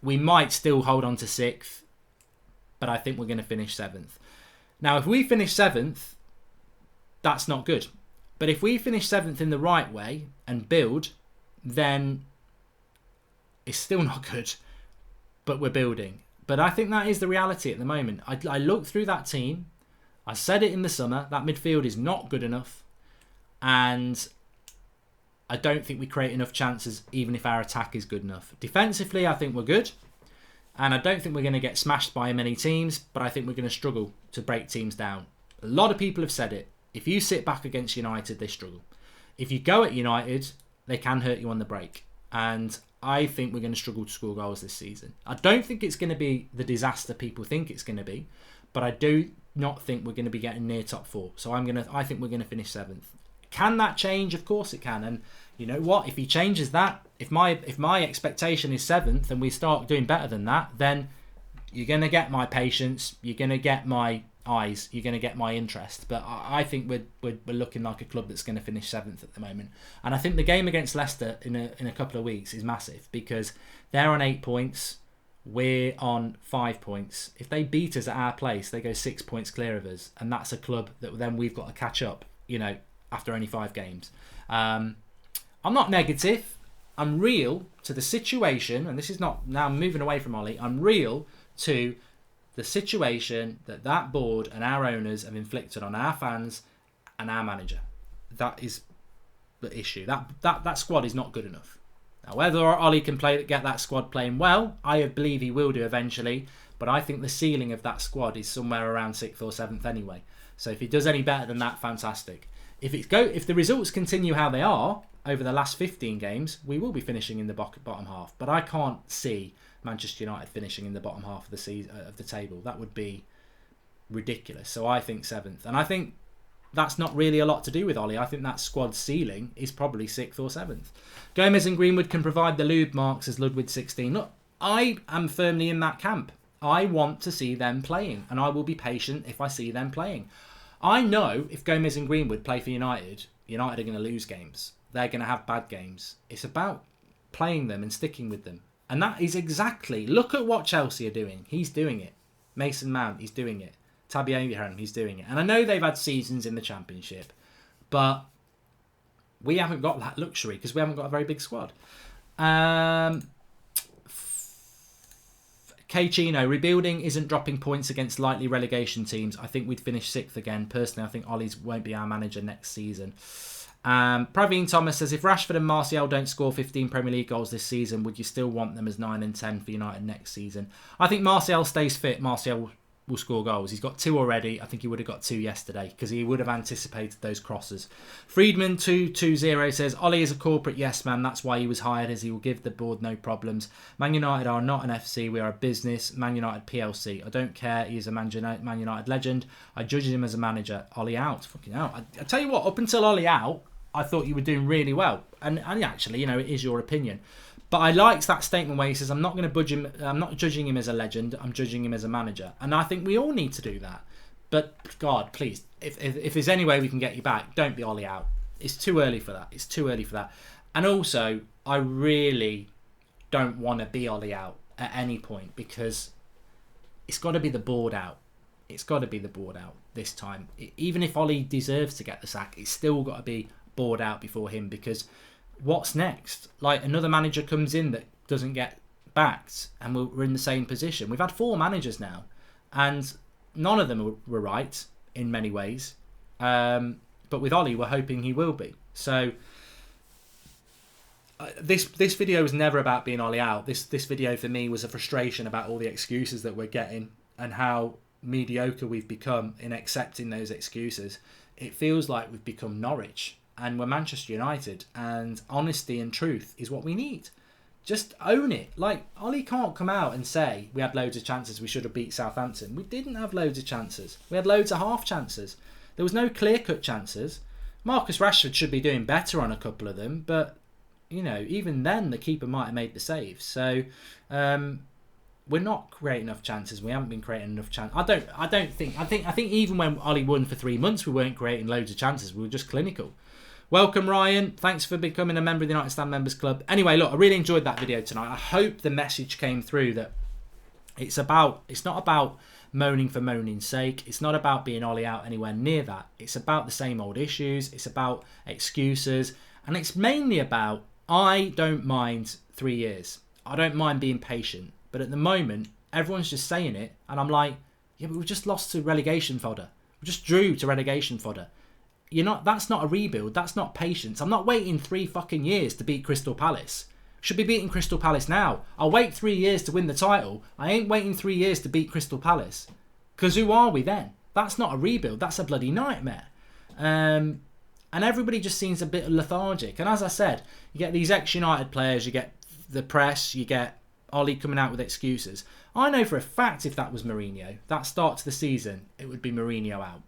We might still hold on to 6th, but I think we're going to finish 7th. Now, if we finish 7th, that's not good. But if we finish 7th in the right way and build, then it's still not good, but we're building. But I think that is the reality at the moment. I look through that team. I said it in the summer, that midfield is not good enough. And I don't think we create enough chances, even if our attack is good enough. Defensively, I think we're good. And I don't think we're going to get smashed by many teams, but I think we're going to struggle to break teams down. A lot of people have said it. If you sit back against United, they struggle. If you go at United, they can hurt you on the break. And I think we're going to struggle to score goals this season. I don't think it's going to be the disaster people think it's going to be, but I do not think we're going to be getting near top 4. So I think we're going to finish 7th. Can that change? Of course it can. And you know what? If he changes that, if my expectation is 7th and we start doing better than that, then you're going to get my patience. You're going to get my eyes. You're going to get my interest. But I think we're looking like a club that's going to finish 7th at the moment. And I think the game against Leicester in a couple of weeks is massive because they're on 8 points. We're on 5 points. If they beat us at our place, they go 6 points clear of us. And that's a club that then we've got to catch up, after only 5 games. I'm not negative. I'm real to the situation. And this is not, now I'm moving away from Ollie. I'm real to the situation that board and our owners have inflicted on our fans and our manager. That is the issue. That squad is not good enough. Now, whether Ollie can get that squad playing well, I believe he will do eventually. But I think the ceiling of that squad is somewhere around 6th or 7th anyway. So if he does any better than that, fantastic. If the results continue how they are over the last 15 games, we will be finishing in the bottom half. But I can't see Manchester United finishing in the bottom half of the season of the table. That would be ridiculous. So I think 7th, and I think that's not really a lot to do with Ollie. I think that squad ceiling is probably 6th or 7th. Gomez and Greenwood can provide the lube, Mark says Ludwig 16. Look, I am firmly in that camp. I want to see them playing, and I will be patient if I see them playing. I know if Gomez and Greenwood play for United, United are going to lose games. They're going to have bad games. It's about playing them and sticking with them. And that is exactly... Look at what Chelsea are doing. He's doing it. Mason Mount, he's doing it. Tabby Abraham, he's doing it. And I know they've had seasons in the Championship, but we haven't got that luxury because we haven't got a very big squad. K Chino, rebuilding isn't dropping points against likely relegation teams. I think we'd finish 6th again. Personally, I think Ollie's won't be our manager next season. Praveen Thomas says, if Rashford and Martial don't score 15 Premier League goals this season, would you still want them as 9 and 10 for United next season? I think Martial stays fit. Martial will score goals. He's got 2 already. I think he would have got 2 yesterday because he would have anticipated those crosses. Friedman 220 says, Ollie is a corporate yes man. That's why he was hired, as he will give the board no problems. Man United are not an FC. We are a business. Man United PLC. I don't care. He is a Man United legend. I judge him as a manager. Ollie out. Fucking out. I tell you what, up until Ollie out, I thought you were doing really well. And actually, it is your opinion. But I liked that statement where he says, I'm not going to budge him. I'm not judging him as a legend. I'm judging him as a manager. And I think we all need to do that. But God, please, if there's any way we can get you back, don't be Ollie out. It's too early for that. It's too early for that. And also, I really don't want to be Ollie out at any point, because it's got to be the board out. It's got to be the board out this time. Even if Ollie deserves to get the sack, it's still got to be board out before him, because what's next? Like, another manager comes in that doesn't get backed and we're in the same position. We've had 4 managers now and none of them were right in many ways. But with Ollie, we're hoping he will be. So this video was never about being Ollie out. This video for me was a frustration about all the excuses that we're getting and how mediocre we've become in accepting those excuses. It feels like we've become Norwich. And we're Manchester United, and honesty and truth is what we need. Just own it. Like, Ollie can't come out and say we had loads of chances, we should have beat Southampton. We didn't have loads of chances. We had loads of half chances. There was no clear-cut chances. Marcus Rashford should be doing better on a couple of them, but even then the keeper might have made the save. So we're not creating enough chances. We haven't been creating enough chances. I think even when Ollie won for 3 months, we weren't creating loads of chances. We were just clinical. Welcome, Ryan. Thanks for becoming a member of the United Stand Members Club. Anyway, look, I really enjoyed that video tonight. I hope the message came through that it's not about moaning for moaning's sake. It's not about being Ollie out anywhere near that. It's about the same old issues. It's about excuses. And it's mainly about, I don't mind 3 years. I don't mind being patient. But at the moment, everyone's just saying it. And I'm like, yeah, but we've just lost to relegation fodder. We just drew to relegation fodder. That's not a rebuild. That's not patience. I'm not waiting 3 fucking years to beat Crystal Palace. Should be beating Crystal Palace now. I'll wait 3 years to win the title. I ain't waiting 3 years to beat Crystal Palace. Because who are we then? That's not a rebuild. That's a bloody nightmare. And everybody just seems a bit lethargic. And as I said, you get these ex-United players, you get the press, you get Ollie coming out with excuses. I know for a fact if that was Mourinho, that start to the season, it would be Mourinho out.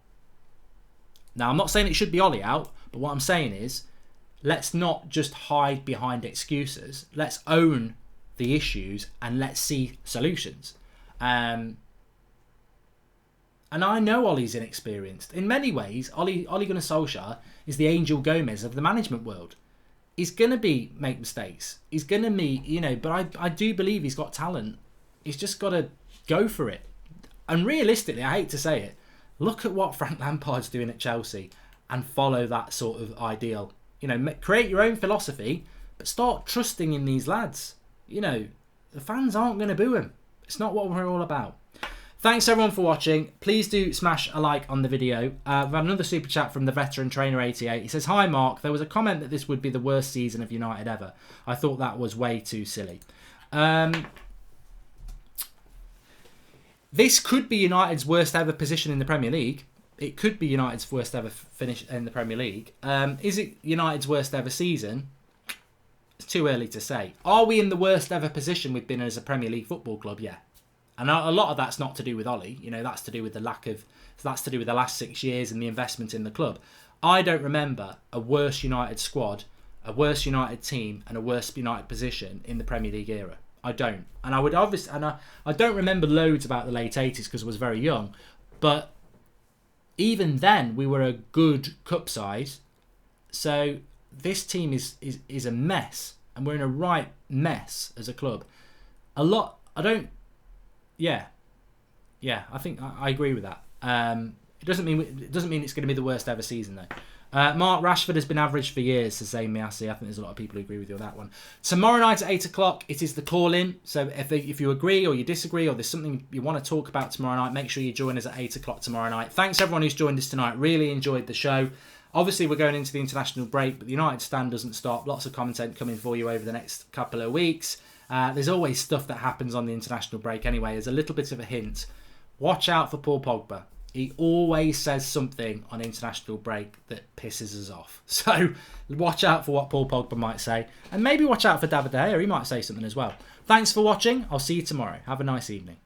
Now, I'm not saying it should be Ollie out, but what I'm saying is, let's not just hide behind excuses. Let's own the issues and let's see solutions. And I know Ollie's inexperienced. In many ways, Ole Gunnar Solskjaer is the Angel Gomez of the management world. He's going to make mistakes. He's going to but I do believe he's got talent. He's just got to go for it. And realistically, I hate to say it, look at what Frank Lampard's doing at Chelsea and follow that sort of ideal. Create your own philosophy, but start trusting in these lads. The fans aren't going to boo him. It's not what we're all about. Thanks everyone for watching. Please do smash a like on the video. We've had another super chat from the veteran trainer 88. He says, "Hi Mark, there was a comment that this would be the worst season of United ever. I thought that was way too silly." This could be United's worst ever position in the Premier League. It could be United's worst ever finish in the Premier League. Is it United's worst ever season? It's too early to say. Are we in the worst ever position we've been in as a Premier League football club? Yeah. And a lot of that's not to do with Ollie. That's to do with that's to do with the last 6 years and the investment in the club. I don't remember a worse United squad, a worse United team, and a worse United position in the Premier League era. I don't. And I don't remember loads about the late 80s because I was very young. But even then, we were a good cup side. So this team is a mess. And we're in a right mess as a club. I think I agree with that. It doesn't mean it's going to be the worst ever season though. Mark, Rashford has been average for years, says Zane Miassi. I think there's a lot of people who agree with you on that one. Tomorrow night at 8 o'clock, it is the call-in. So if you agree or you disagree or there's something you want to talk about tomorrow night, make sure you join us at 8 o'clock tomorrow night. Thanks everyone who's joined us tonight. Really enjoyed the show. Obviously, we're going into the international break, but the United stand doesn't stop. Lots of content coming for you over the next couple of weeks. There's always stuff that happens on the international break anyway. As a little bit of a hint, watch out for Paul Pogba. He always says something on international break that pisses us off. So watch out for what Paul Pogba might say. And maybe watch out for David De Gea. He might say something as well. Thanks for watching. I'll see you tomorrow. Have a nice evening.